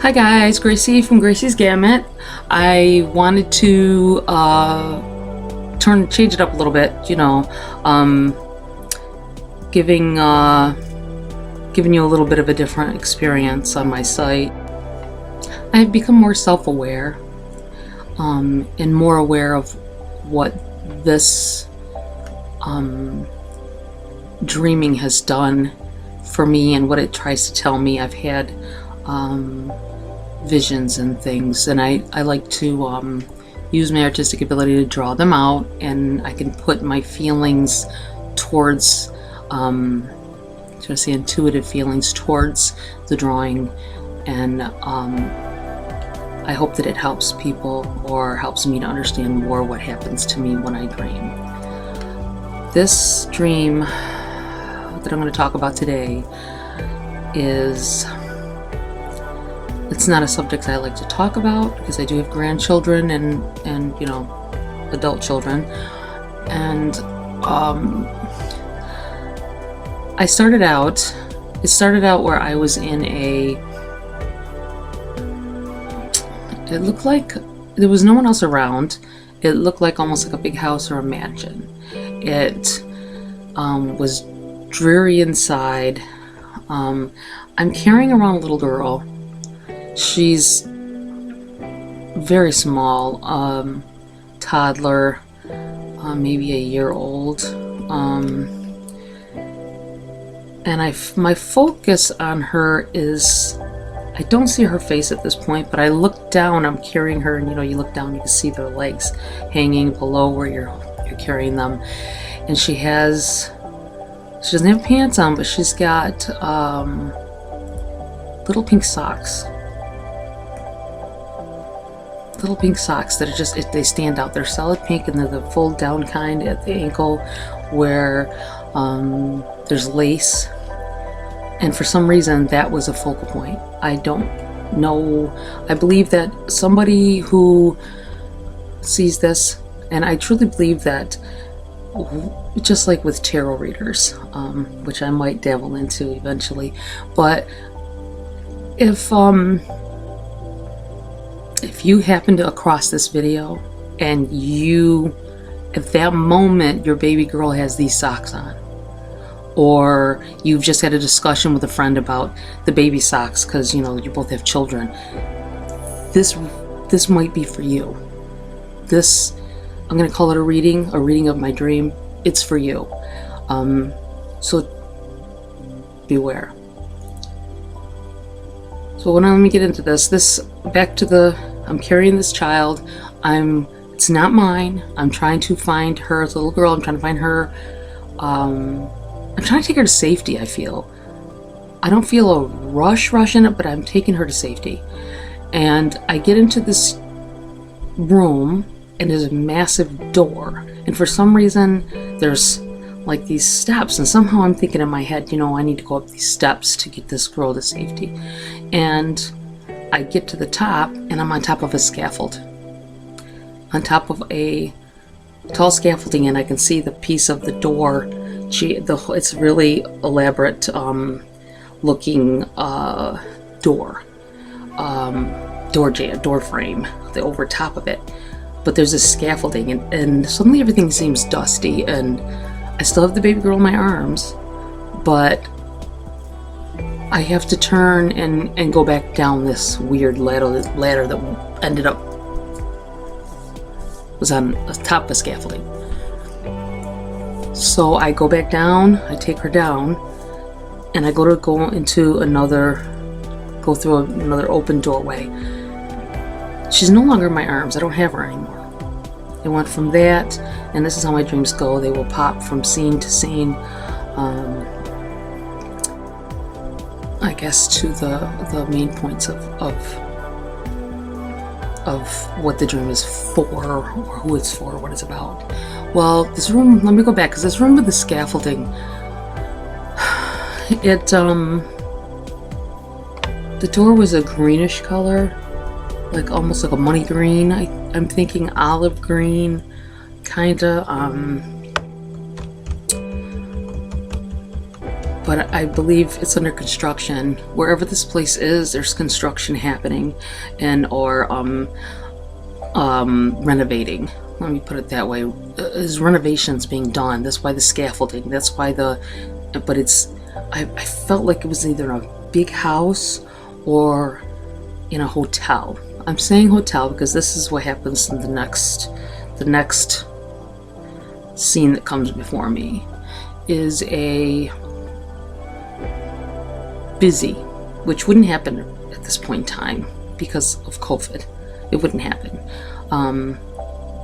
Hi guys, Gracie from Gracie's Gamut. I wanted to change it up a little bit, giving you a little bit of a different experience on my site. I've become more self-aware and more aware of what this dreaming has done for me and what it tries to tell me. I've had visions and things, and I like to use my artistic ability to draw them out, and I can put my feelings towards should I say intuitive feelings towards the drawing, and I hope that it helps people or helps me to understand more what happens to me when I dream. This dream that I'm going to talk about today it's not a subject I like to talk about because I do have grandchildren and adult children, and it started out where I was in it looked like there was no one else around. It looked like almost like a big house or a mansion. It was dreary inside. I'm carrying around a little girl. She's very small, toddler, maybe a year old, and my focus on her is, I don't see her face at this point, but I look down. I'm carrying her, and you look down, you can see their legs hanging below where you're carrying them, and she doesn't have pants on, but she's got little pink socks. Little pink socks that are just, they stand out. They're solid pink, and they're the fold down kind at the ankle where there's lace. And for some reason that was a focal point. I don't know. I believe that somebody who sees this, and I truly believe that, just like with tarot readers, which I might dabble into eventually, but if you happen to across this video and at that moment your baby girl has these socks on, or you've just had a discussion with a friend about the baby socks because you both have children, this might be for you. I'm going to call it a reading of my dream. It's for you. So beware. So let me get into this. I'm carrying this child. It's not mine. I'm trying to find her as a little girl. I'm trying to find her. I'm trying to take her to safety, I feel. I don't feel a rush in it, but I'm taking her to safety. And I get into this room, and there's a massive door. And for some reason, there's like these steps. And somehow I'm thinking in my head, I need to go up these steps to get this girl to safety. And I get to the top, and I'm on top of a scaffold. On top of a tall scaffolding, and I can see the piece of the door. It's really elaborate looking door frame over top of it. But there's this scaffolding, and suddenly everything seems dusty, and I still have the baby girl in my arms, but I have to turn and go back down this weird ladder that ended up was on the top of the scaffolding. So I go back down, I take her down, and I go through another open doorway. She's no longer in my arms. I don't have her anymore. It went from that, and this is how my dreams go. They will pop from scene to scene. I guess to the main points of what the dream is for, or who it's for, what it's about. Well, this room, let me go back, because this room with the scaffolding, the door was a greenish color, like almost like a money green. I'm thinking olive green, kinda. but I believe it's under construction. Wherever this place is, there's construction happening, and or renovating. Let me put it that way. There's renovations being done. That's why the scaffolding. That's why but it's. I felt like it was either a big house or in a hotel. I'm saying hotel because this is what happens in the next scene that comes before me is a busy, which wouldn't happen at this point in time because of COVID. It wouldn't happen.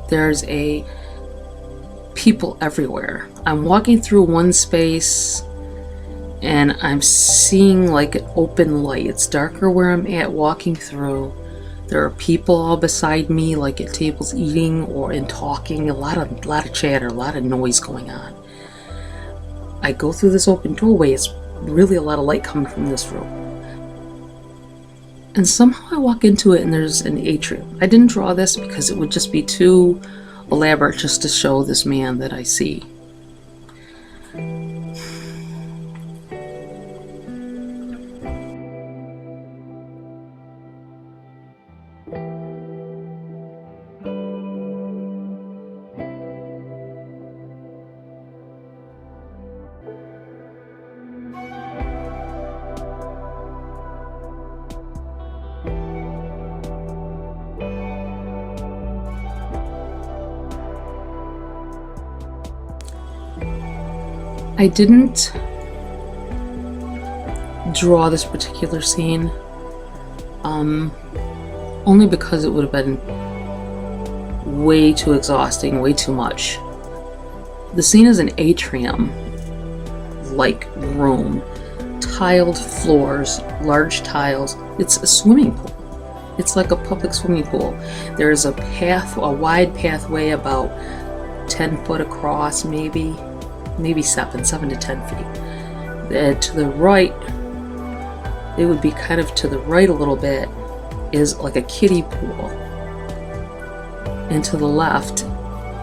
There's a people everywhere. I'm walking through one space and I'm seeing like an open light. It's darker where I'm at walking through. There are people all beside me, like at tables eating or and talking. A lot of chatter, a lot of noise going on. I go through this open doorway. It's really a lot of light coming from this room. And somehow I walk into it and there's an atrium. I didn't draw this because it would just be too elaborate just to show this man that I see. I didn't draw this particular scene only because it would have been way too exhausting, way too much. The scene is an atrium like room, tiled floors, large tiles. It's a swimming pool. It's like a public swimming pool. There's a wide pathway about 10 foot across, maybe 7 to 10 feet. To the right, it would be kind of to the right a little bit, is like a kiddie pool. And to the left,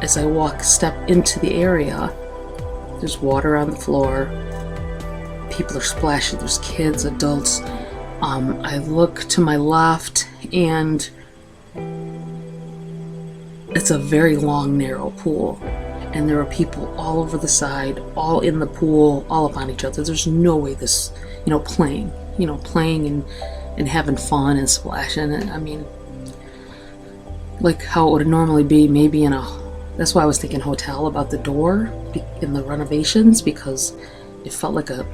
as I step into the area, there's water on the floor. People are splashing. There's kids, adults. I look to my left, and it's a very long, narrow pool. And there are people all over the side, all in the pool, all up on each other. There's no way this, playing and having fun and splashing. I mean, like how it would normally be, maybe that's why I was thinking hotel about the door in the renovations, because it felt like a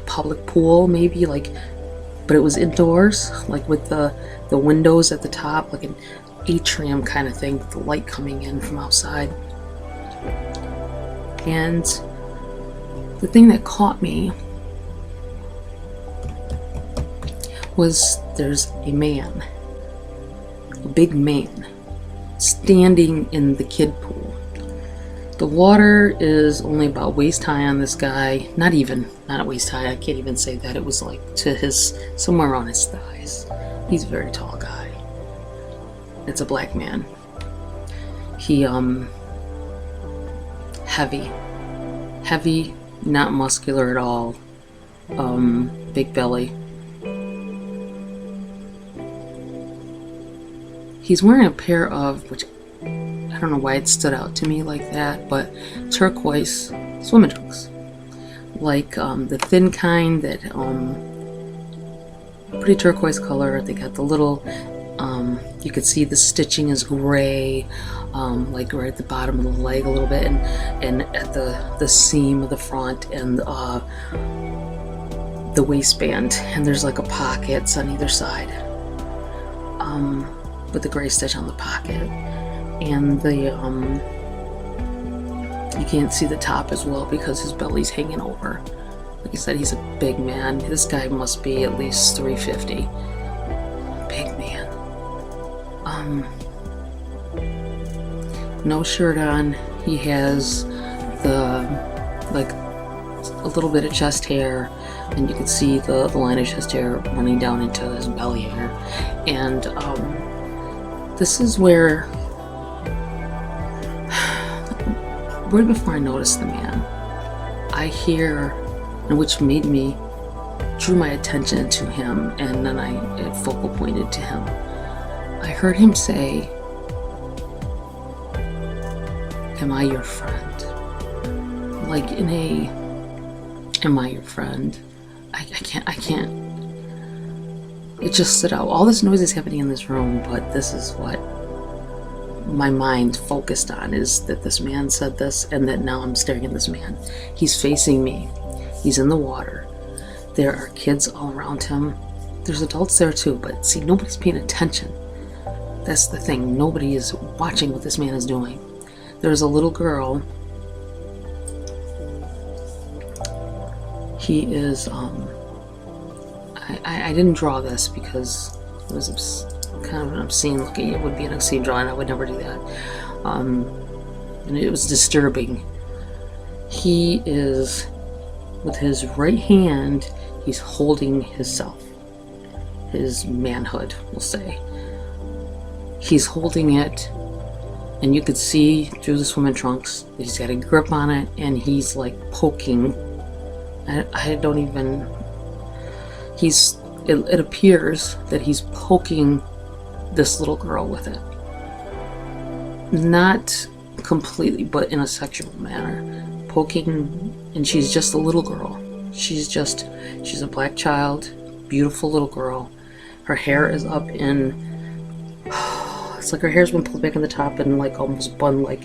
public pool, maybe, but it was indoors, like with the windows at the top, like an atrium kind of thing with the light coming in from outside. And the thing that caught me was there's a man, a big man, standing in the kid pool. The water is only about waist high on this guy. Not at waist high. I can't even say that. It was like somewhere on his thighs. He's a very tall guy. It's a black man. He, heavy, not muscular at all, big belly. He's wearing a pair of, which I don't know why it stood out to me like that, but turquoise swimming trunks, like the thin kind that pretty turquoise color. They got the little you could see the stitching is gray, like right at the bottom of the leg a little bit, and at the seam of the front, and the waistband, and there's like a pockets on either side, with the gray stitch on the pocket, and you can't see the top as well because his belly's hanging over. Like I said, he's a big man. This guy must be at least 350. Big man. No shirt on. He has a little bit of chest hair, and you can see the line of chest hair running down into his belly hair. And this is where, right before I notice the man, I hear and which drew my attention to him, and then it focal pointed to him. I heard him say, "Am I your friend?" Like in a, "Am I your friend?" I can't. It just stood out. All this noise is happening in this room, but this is what my mind focused on, is that this man said this, and that now I'm staring at this man. He's facing me. He's in the water. There are kids all around him. There's adults there too, but see, nobody's paying attention. That's the thing. Nobody is watching what this man is doing. There's a little girl. He is, I didn't draw this because it was kind of an obscene looking. It would be an obscene drawing. I would never do that. And it was disturbing. He is, with his right hand, he's holding himself, his manhood, we'll say. He's holding it, and you could see through the swimming trunks that he's got a grip on it, and he's like poking. I don't even, it appears that he's poking this little girl with it. Not completely, but in a sexual manner. Poking, and she's just a little girl. She's a black child, beautiful little girl. Her hair is up in, it's like her hair's been pulled back on the top and like almost bun like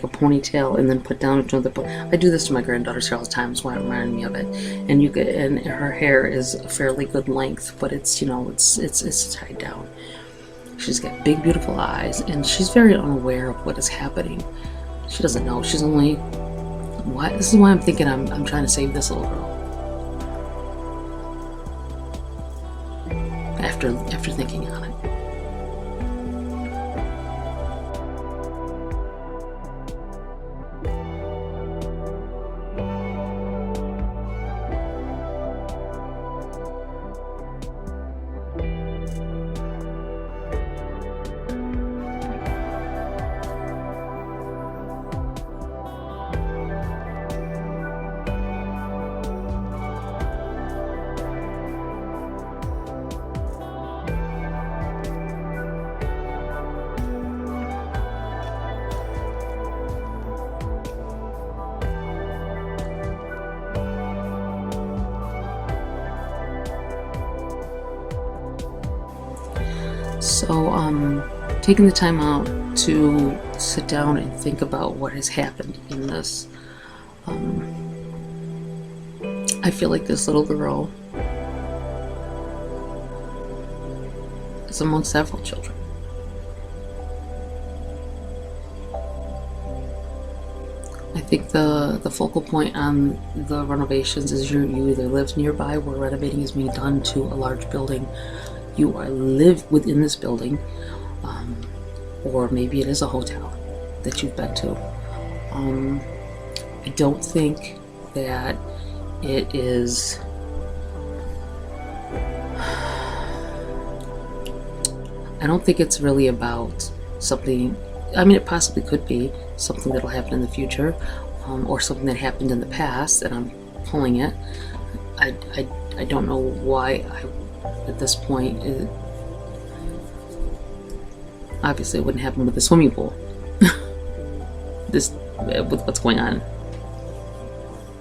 a ponytail, and then put down into the bun. I do this to my granddaughter's hair all the time. It's why it reminded me of it. And and her hair is a fairly good length, but it's, it's tied down. She's got big, beautiful eyes, and she's very unaware of what is happening. She doesn't know. She's only, what? This is why I'm thinking I'm trying to save this little girl. After thinking on it. So, taking the time out to sit down and think about what has happened in this, I feel like this little girl is among several children. I think the focal point on the renovations is you either live nearby where renovating is being done to a large building, you live within this building, or maybe it is a hotel that you've been to. I don't think that it is, I don't think it's really about something. I mean, it possibly could be something that'll happen in the future, or something that happened in the past and I'm pulling it. I don't know why at this point, obviously it wouldn't happen with the swimming pool. With what's going on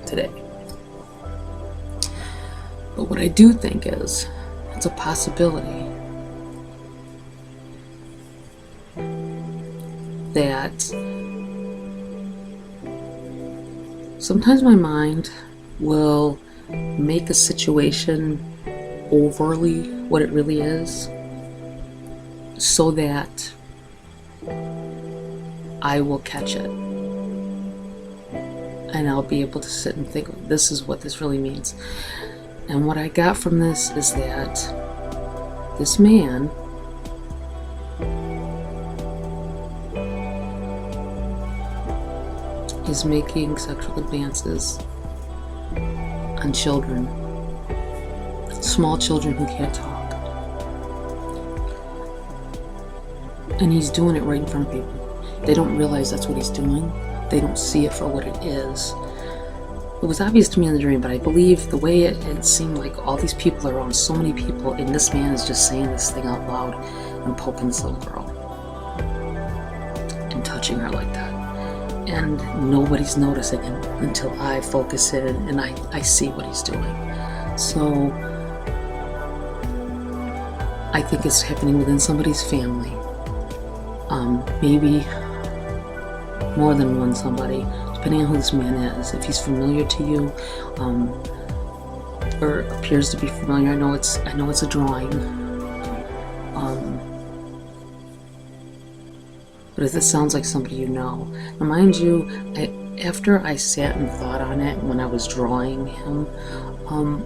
today. But what I do think is, it's a possibility that sometimes my mind will make a situation overly what it really is, so that I will catch it, and I'll be able to sit and think, this is what this really means. And what I got from this is that this man is making sexual advances on children, small children who can't talk. And he's doing it right in front of people. They don't realize that's what he's doing. They don't see it for what it is. was obvious to me in the dream, but I believe the way it seemed like all these people are around, so many people, and this man is just saying this thing out loud and poking this little girl and touching her like that. And nobody's noticing it until I focus in and I see what he's doing. So I think it's happening within somebody's family. Maybe more than one somebody, depending on who this man is. If he's familiar to you, or appears to be familiar. I know it's a drawing. But if it sounds like somebody you know, now mind you, after I sat and thought on it when I was drawing him,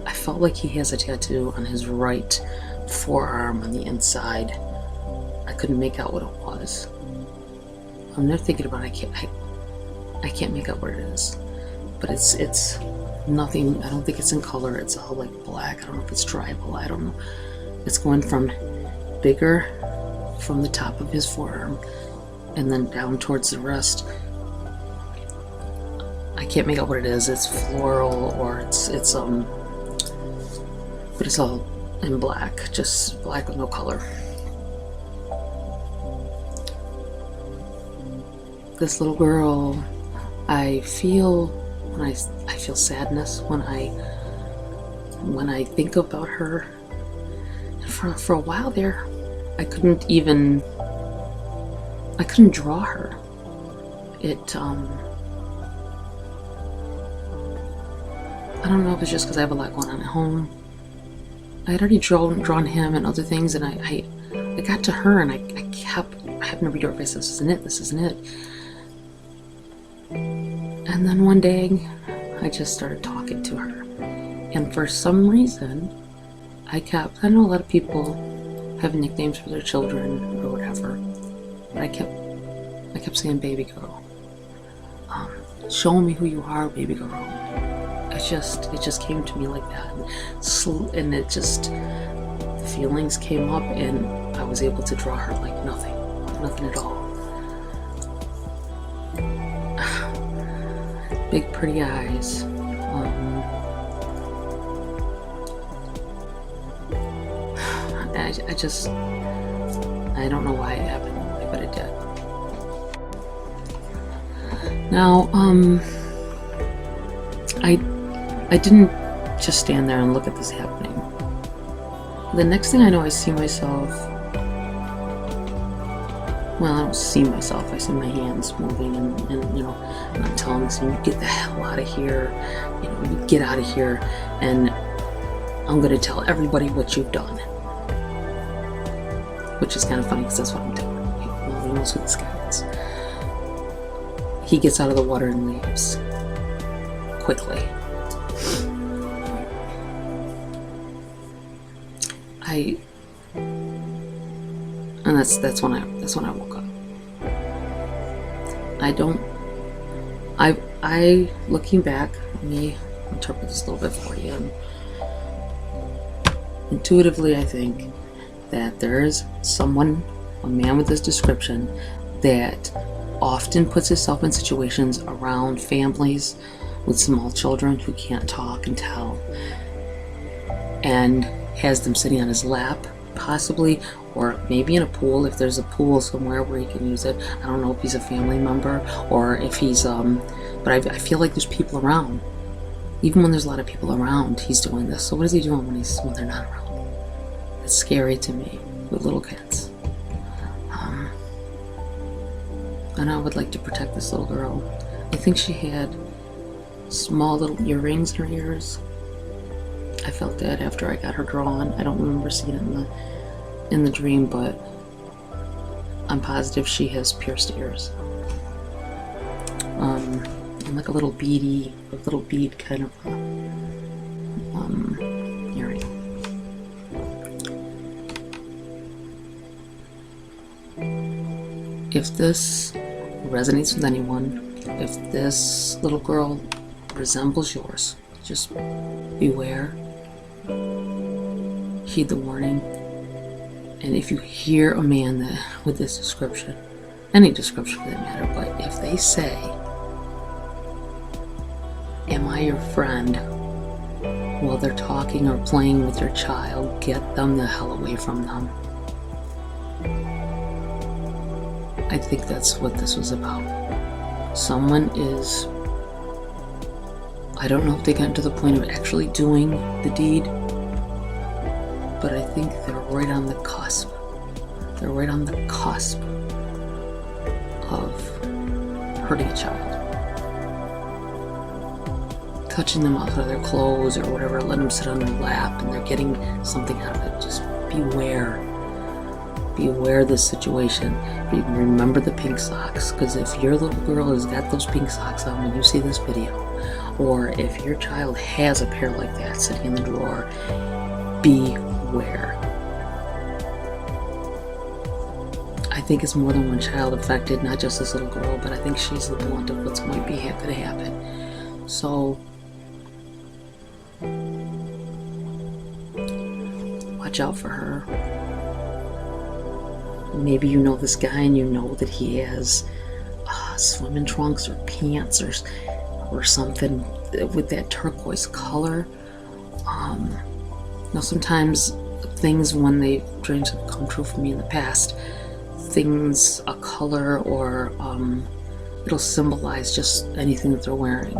I felt like he has a tattoo on his right forearm on the inside. I couldn't make out what it was. I'm not thinking about it. I can't make out what it is. But it's nothing. I don't think it's in color. It's all like black. I don't know if it's tribal. I don't know. It's going from bigger from the top of his forearm and then down towards the wrist. I can't make out what it is. It's floral, or it's but it's all in black, just black with no color. This little girl, I feel sadness when I think about her. And for a while there, I couldn't draw her. I don't know if it's just because I have a lot going on at home. I had already drawn him and other things, and I got to her, and I kept having to read her face. This isn't it. And then one day, I just started talking to her, and for some reason, I know a lot of people have nicknames for their children or whatever, but I kept saying baby girl. Show me who you are, baby girl. It just came to me like that, and it just, the feelings came up, and I was able to draw her like nothing at all. Big pretty eyes. I don't know why it happened that way, but it did. Now, I didn't just stand there and look at this happening. The next thing I know, I see myself. Well, I don't see myself. I see my hands moving, and I'm telling this thing, you get the hell out of here. You get out of here, and I'm going to tell everybody what you've done. Which is kind of funny because that's what I'm doing. He knows who this guy is. He gets out of the water and leaves quickly. And that's when I woke up. I looking back, let me interpret this a little bit for you. Intuitively, I think that there is a man with this description, that often puts himself in situations around families with small children who can't talk and tell, and has them sitting on his lap, possibly, or maybe in a pool, if there's a pool somewhere where he can use it. I don't know if he's a family member or if he's but I feel like there's people around. Even when there's a lot of people around, he's doing this. So what is he doing when they're not around? It's scary to me with little kids. And I would like to protect this little girl. I think she had small little earrings in her ears. I felt that after I got her drawn. I don't remember seeing it in the dream, but I'm positive she has pierced ears. And like a little bead kind of earring. If this resonates with anyone, if this little girl resembles yours, just beware, heed the warning. And if you hear a man with this description, any description for that matter, but if they say Am I your friend? While they're talking or playing with your child, get them the hell away from them. I think that's what this was about. Someone is, I don't know if they got to the point of actually doing the deed, but I think they're right on the cusp. They're right on the cusp of hurting a child. Touching them outside of their clothes or whatever, letting them sit on their lap, and they're getting something out of it. Just beware. Beware of this situation. Remember the pink socks, because if your little girl has got those pink socks on when you see this video, or if your child has a pair like that sitting in the drawer, beware. I think it's more than one child affected, not just this little girl, but I think she's the blunt of what's might be going to happen. So watch out for her. Maybe you know this guy and you know that he has swimming trunks or pants or something with that turquoise color. Now sometimes things, when they dreams have come true for me in the past, things, a color or it'll symbolize just anything that they're wearing,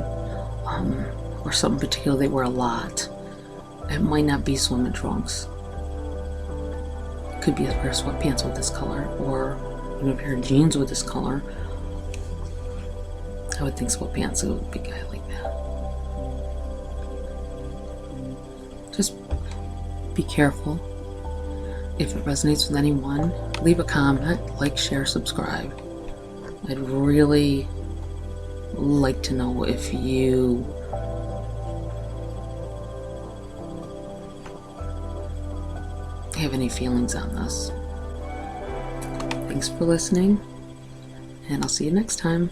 or something particular they wear a lot. It might not be swimming trunks. Could be a pair of sweatpants with this color, or even a pair of jeans with this color. I would think sweatpants would be a guy like that. Just be careful. If it resonates with anyone, leave a comment, like, share, subscribe. I'd really like to know if you have any feelings on this. Thanks for listening, and I'll see you next time.